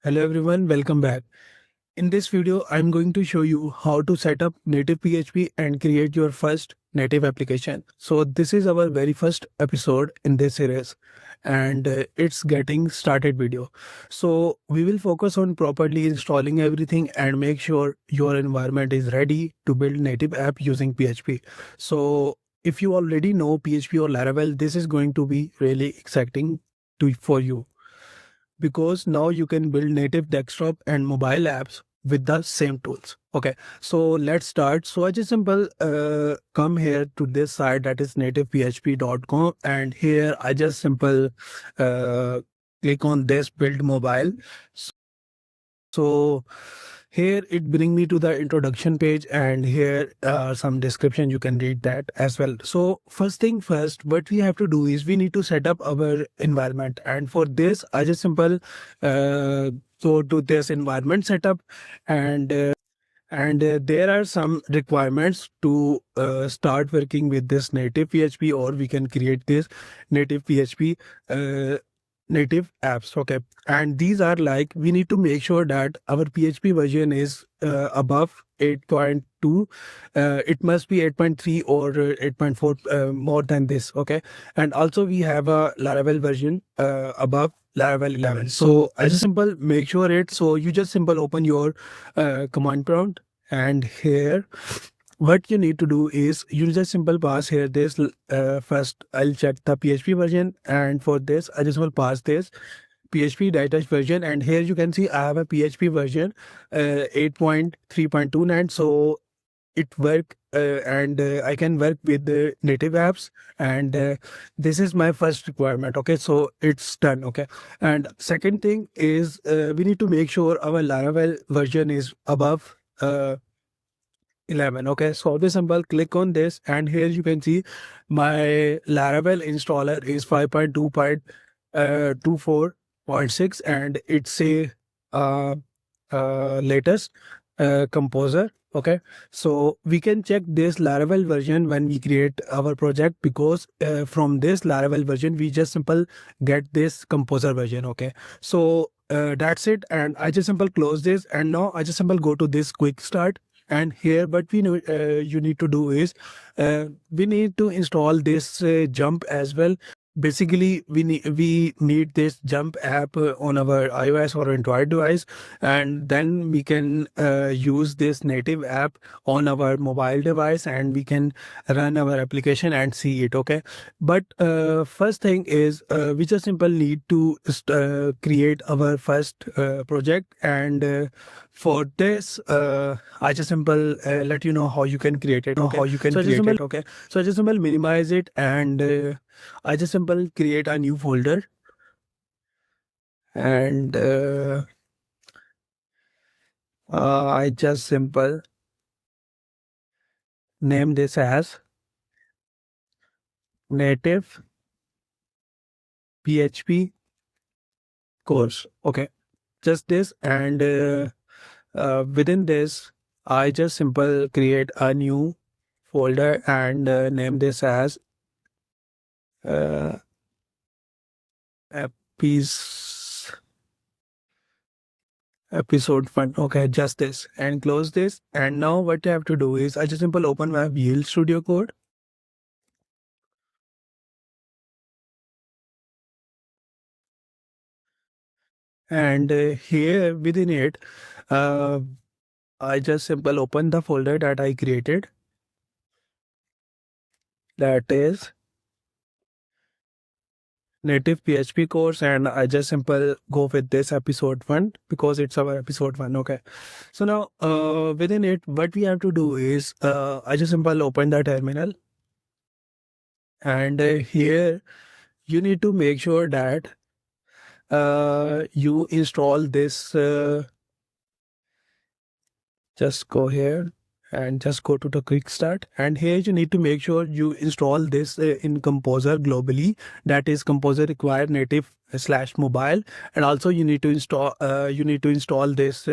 Hello everyone, welcome back. In this video, I'm going to show you how to set up native PHP and create your first native application. So this is our very first episode in this series and it's getting started video. So we will focus on properly installing everything and make sure your environment is ready to build native app using PHP. So if you already know PHP or Laravel, this is going to be really exciting for you, because now you can build native desktop and mobile apps with the same tools. Okay, so let's start. So I just simple come here to this site, that is nativephp.com, and here I just simple uh, click on this build mobile. So here it bring me to the introduction page, and here some description, you can read that as well. So first thing first, what we have to do is we need to set up our environment, and for this I just simple go to this environment setup, and there are some requirements to start working with this native PHP, or we can create this native PHP native apps. Okay, and these are like, we need to make sure that our PHP version is above 8.2. It must be 8.3 or 8.4, more than this. Okay, and also we have a Laravel version above Laravel 11. So I just simple make sure it. So you just simple open your command prompt, and here what you need to do is you just simple pass here this first I'll check the PHP version, and for this I just will pass this PHP dash version, and here you can see I have a PHP version 8.3.29. so it work and I can work with the native apps, and this is my first requirement. Okay, so it's done. Okay, and second thing is we need to make sure our Laravel version is above 11. Okay, so this simple click on this, and here you can see my Laravel installer is 5.2.24.6, and it's a latest composer. Okay, so we can check this Laravel version when we create our project, because from this Laravel version we just simple get this composer version. Okay, so that's it, and I just simple close this, and now I just simple go to this quick start. And here what we know you need to do is we need to install this jump as well. Basically we need this jump app on our iOS or Android device, and then we can use this native app on our mobile device, and we can run our application and see it. Okay, but first thing is we just simple need to create our first project, and for this I just simple let you know how you can create it. Okay, okay, so I just simple minimize it, and I just simple create a new folder, and I just simple name this as native PHP course. Okay, just this, and within this I just simple create a new folder, and name this as uh, epis episode 1. Okay, just this, and close this. And now what I have to do is I just simple open my Visual Studio Code, and here within it uh, I just simple open the folder that I created, that is native PHP course, and I just simple go with this episode 1 because it's our episode 1. Okay, so now within it what we have to do is I just simple open the terminal, and here you need to make sure that you install this just go here and just go to the quick start, and here you need to make sure you install this in Composer globally, that is Composer require native slash mobile, and also you need to install this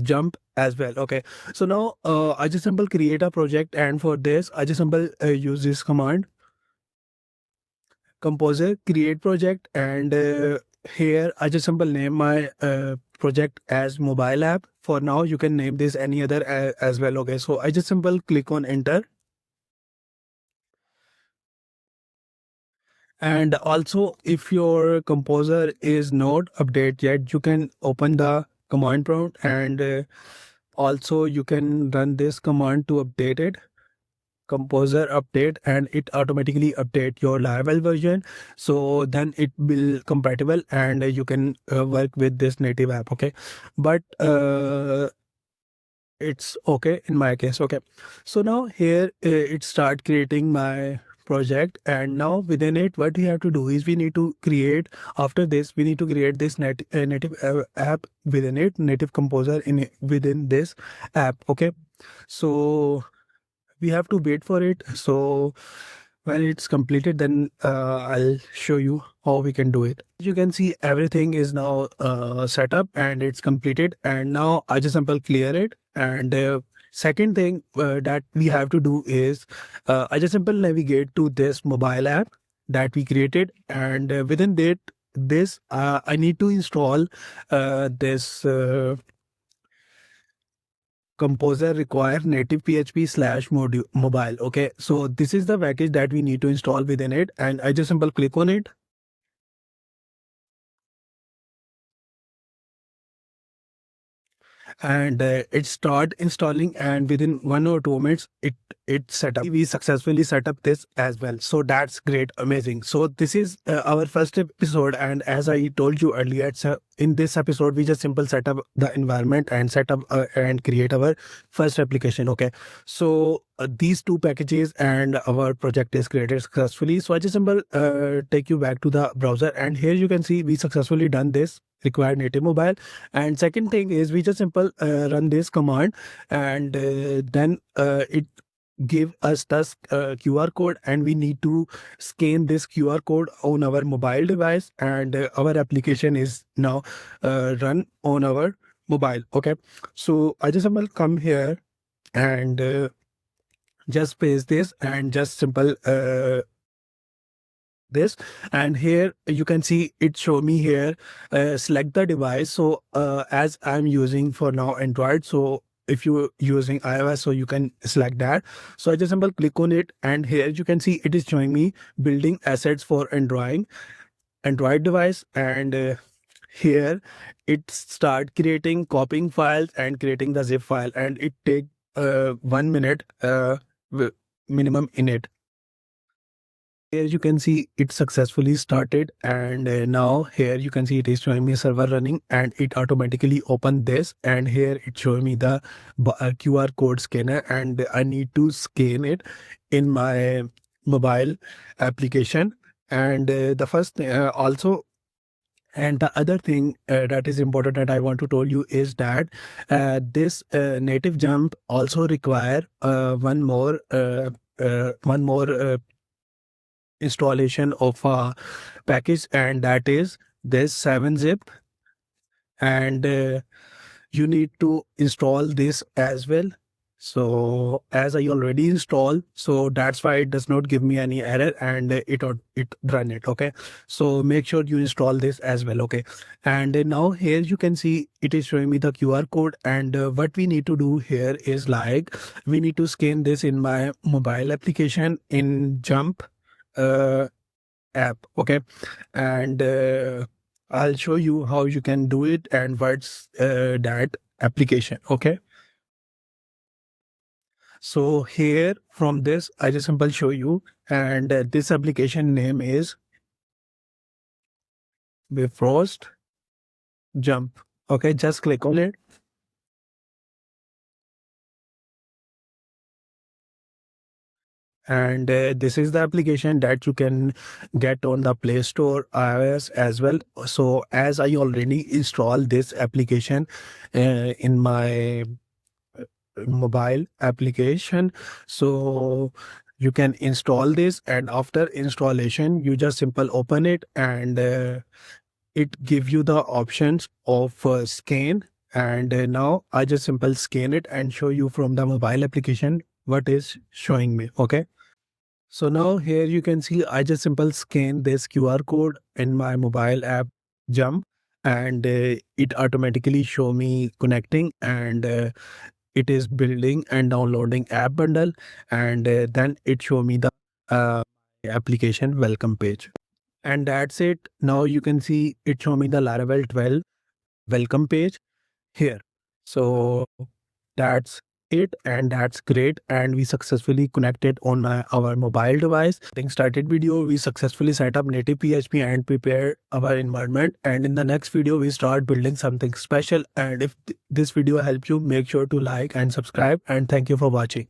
jump as well. Okay, so now I just simple create a project, and for this I just simple use this command Composer create project, and here I just simple name my project as mobile app. For now, you can name this any other as well. Okay, so I just simple click on enter. And also, if your composer is not updated yet, you can open the command prompt, and also you can run this command to update it, composer update, and it automatically update your Laravel version. So then it will compatible, and you can work with this native app. Okay, but it's okay in my case. Okay, so now here it start creating my project, and now within it what we have to do is we need to create, after this we need to create this native app within it, native composer in within this app. Okay, so we have to wait for it. So when it's completed, then I'll show you how we can do it. You can see everything is now set up and it's completed, and now I just simple clear it. And second thing that we have to do is I just simple navigate to this mobile app that we created, and within that this I need to install this composer require native PHP slash module mobile. Okay, so this is the package that we need to install within it, and I just simple click on it. And it start installing, and within 1 or 2 minutes it set up. We successfully set up this as well, so that's great, amazing. So this is our first episode, and as I told you earlier, in this episode we just simple set up the environment and set up and create our first application. Okay, so these two packages and our project is created successfully. So I just simple take you back to the browser, and here you can see we successfully done this required native mobile. And second thing is we just simple run this command, and then it give us the QR code, and we need to scan this QR code on our mobile device, and our application is now run on our mobile. Okay, so I just will come here and just paste this and just simple this, and here you can see it show me here select the device. So as I'm using for now Android, so if you're using iOS, so you can select that. So I just simple click on it, and here you can see it is showing me building assets for Android device. And here it start creating copying files and creating the zip file, and it take 1 minute minimum in it. Here you can see it successfully started, and now here you can see it is showing me server running, and it automatically opened this, and here it showing me the QR code scanner, and I need to scan it in my mobile application. And the first also, and the other thing that is important that I want to tell you is that this native jump also require one more installation of a package, and that is this 7-zip. And you need to install this as well. So as I already installed, so that's why it does not give me any error, and it run it. Okay, so make sure you install this as well. Okay, and now here you can see it is showing me the QR code, and what we need to do here is like we need to scan this in my mobile application in Jump app. Okay, and I'll show you how you can do it and what's that application. Okay, so here from this I just simple show you, and this application name is Bifrost Jump. Okay, just click on it, and this is the application that you can get on the Play Store, iOS as well. So as I already installed this application in my mobile application, so you can install this, and after installation you just simple open it, and it give you the options of scan. And now I just simple scan it and show you from the mobile application what is showing me. Okay, so now here you can see I just simple scan this QR code in my mobile app Jump, and it automatically show me connecting, and it is building and downloading app bundle, and then it show me the uh, application welcome page. And that's it. Now you can see it show me the Laravel 12 welcome page here. So that's it, and that's great. And we successfully connected on our mobile device. Getting started video, we successfully set up native PHP and prepare our environment. And in the next video, we start building something special. And if this video helps you, make sure to like and subscribe. And thank you for watching.